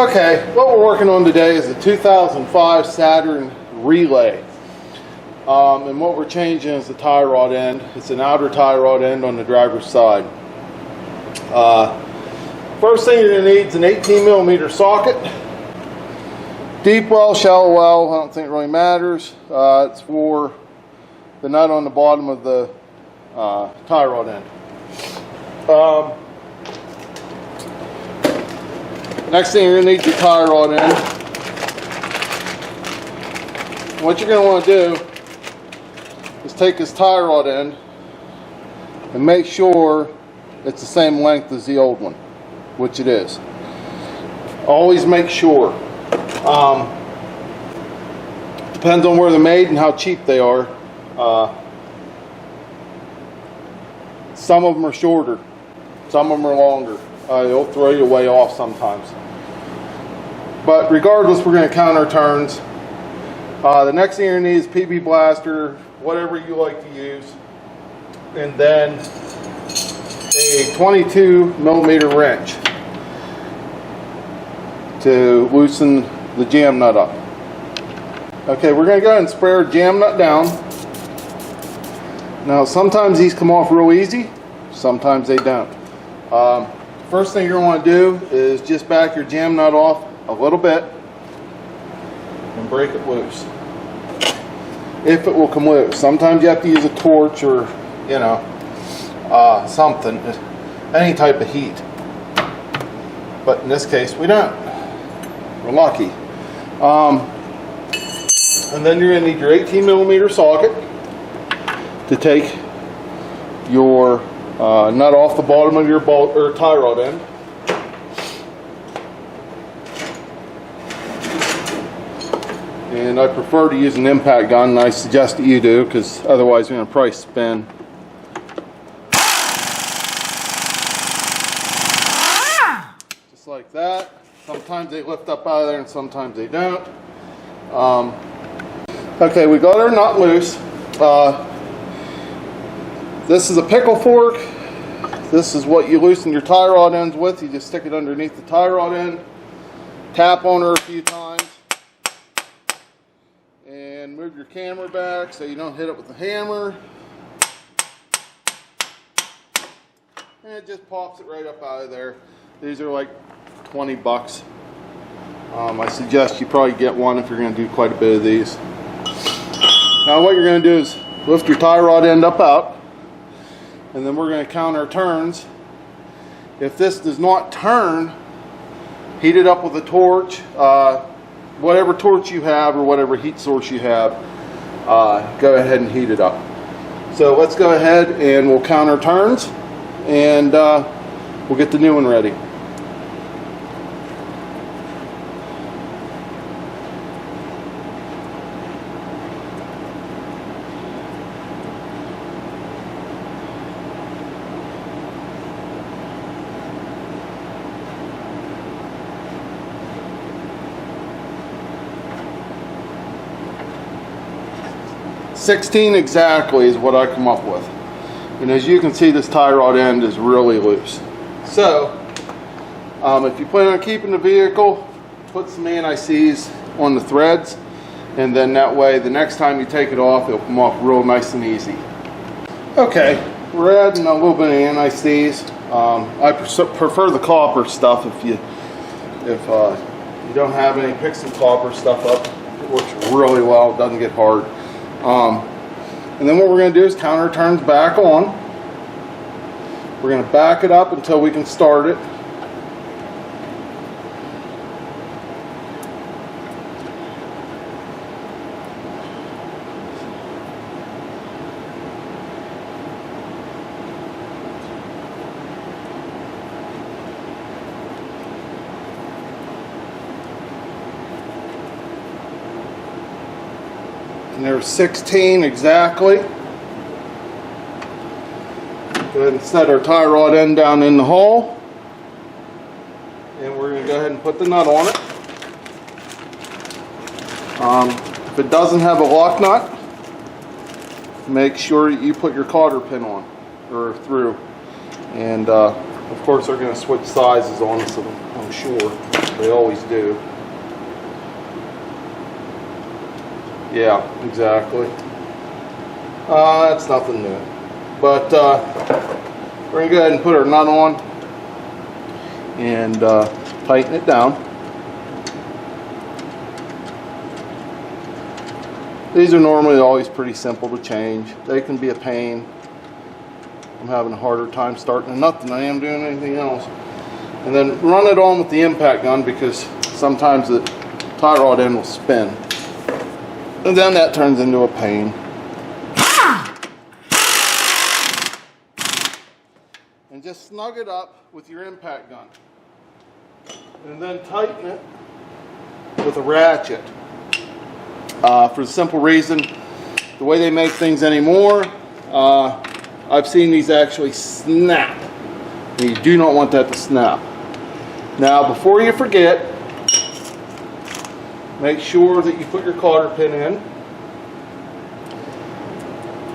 Okay, what we're working on today is a 2005 Saturn Relay. And what we're changing is the tie rod end. It's an outer tie rod end on the driver's side. First thing you're going to need is an 18mm socket. Deep well, shallow well, I don't think it really matters. It's for the nut on the bottom of the tie rod end. Next thing you're going to need your tie rod end. What you're going to want to do is take this tie rod end and make sure it's the same length as the old one, which it is. Always make sure. Depends on where they're made and how cheap they are. Some of them are shorter, some of them are longer. They'll throw you way off sometimes. But regardless, we're going to count our turns. The next thing you're going to need is PB blaster, whatever you like to use, and then a 22mm wrench to loosen the jam nut up. Okay, we're going to go ahead and spray our jam nut down. Now sometimes these come off real easy, sometimes they don't. First thing you're going to want to do is just back your jam nut off a little bit and break it loose. If it will come loose. Sometimes you have to use a torch or, something, any type of heat. But in this case, we don't. We're lucky. And then you're going to need your 18mm socket to take your nut off the bottom of your bolt or tie rod end. And I prefer to use an impact gun, and I suggest that you do, because otherwise you're going to probably spin. Just like that. Sometimes they lift up out of there and sometimes they don't. Okay, we got our nut loose. This is a pickle fork. This is what you loosen your tie rod ends with. You just stick it underneath the tie rod end, tap on her a few times, and move your camera back so you don't hit it with the hammer. And it just pops it right up out of there. These are like 20 bucks. I suggest you probably get one if you're going to do quite a bit of these. Now what you're going to do is lift your tie rod end up out, and then we're going to count our turns. If this does not turn, heat it up with a torch, whatever torch you have or whatever heat source you have, go ahead and heat it up. So let's go ahead and we'll count our turns, and we'll get the new one ready. $16 exactly is what I come up with. And as you can see, this tie rod end is really loose. So, if you plan on keeping the vehicle, put some anti-seize on the threads, and then that way, the next time you take it off, it'll come off real nice and easy. Okay, we're adding a little bit of anti-seize. I prefer the copper stuff. If you don't have any, pick some copper stuff up. It works really well. It doesn't get hard. And then what we're going to do is count our turns back on. We're going to back it up until we can start it. And there's 16 exactly. Go ahead and set our tie rod end down in the hole. And we're going to go ahead and put the nut on it. If it doesn't have a lock nut, make sure you put your cotter pin on or through. And of course they're going to switch sizes on us, I'm sure. They always do. Yeah, exactly. That's nothing new. But we're going to go ahead and put our nut on and tighten it down. These are normally always pretty simple to change. They can be a pain. I'm having a harder time starting a nut than I am doing anything else. And then run it on with the impact gun, because sometimes the tie rod end will spin. And then that turns into a pain. And just snug it up with your impact gun. And then tighten it with a ratchet. For the simple reason, the way they make things anymore, I've seen these actually snap. And you do not want that to snap. Now, before you forget, make sure that you put your cotter pin in.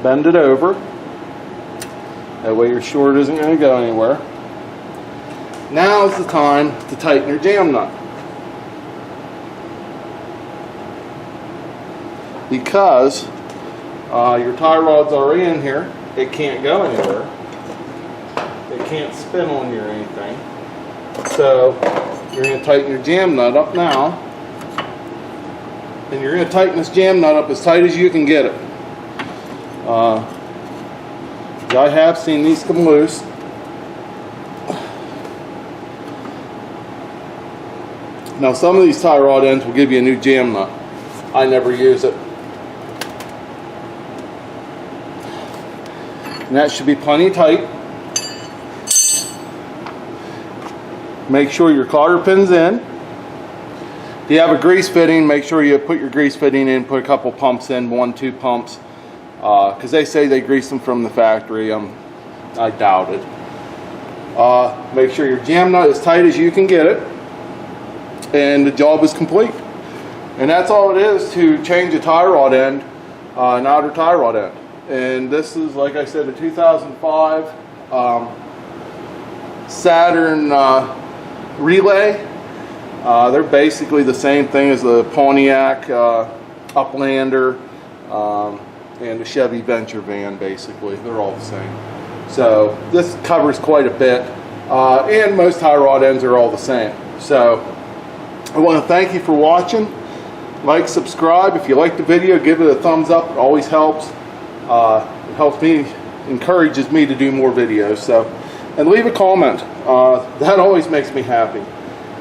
Bend it over. That way you're sure it isn't going to go anywhere. Now is the time to tighten your jam nut. Because your tie rod's already in here, it can't go anywhere. It can't spin on you or anything. So you're going to tighten your jam nut up now. And you're going to tighten this jam nut up as tight as you can get it. I have seen these come loose. Now some of these tie rod ends will give you a new jam nut. I never use it. And that should be plenty tight. Make sure your cotter pin's in. If you have a grease fitting, make sure you put your grease fitting in, put a couple pumps in, 1-2 pumps. Because they say they grease them from the factory. I doubt it. Make sure your jam nut is tight as you can get it. And the job is complete. And that's all it is to change a tie rod end, an outer tie rod end. And this is, like I said, a 2005 Saturn Relay. They're basically the same thing as the Pontiac Uplander and the Chevy Venture van, basically. They're all the same. So this covers quite a bit. And most tie rod ends are all the same. So I want to thank you for watching. Like, subscribe. If you like the video, give it a thumbs up. It always helps. It helps me, encourages me to do more videos. So, and leave a comment. That always makes me happy.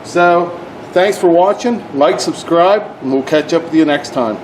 So, thanks for watching. Like, subscribe, and we'll catch up with you next time.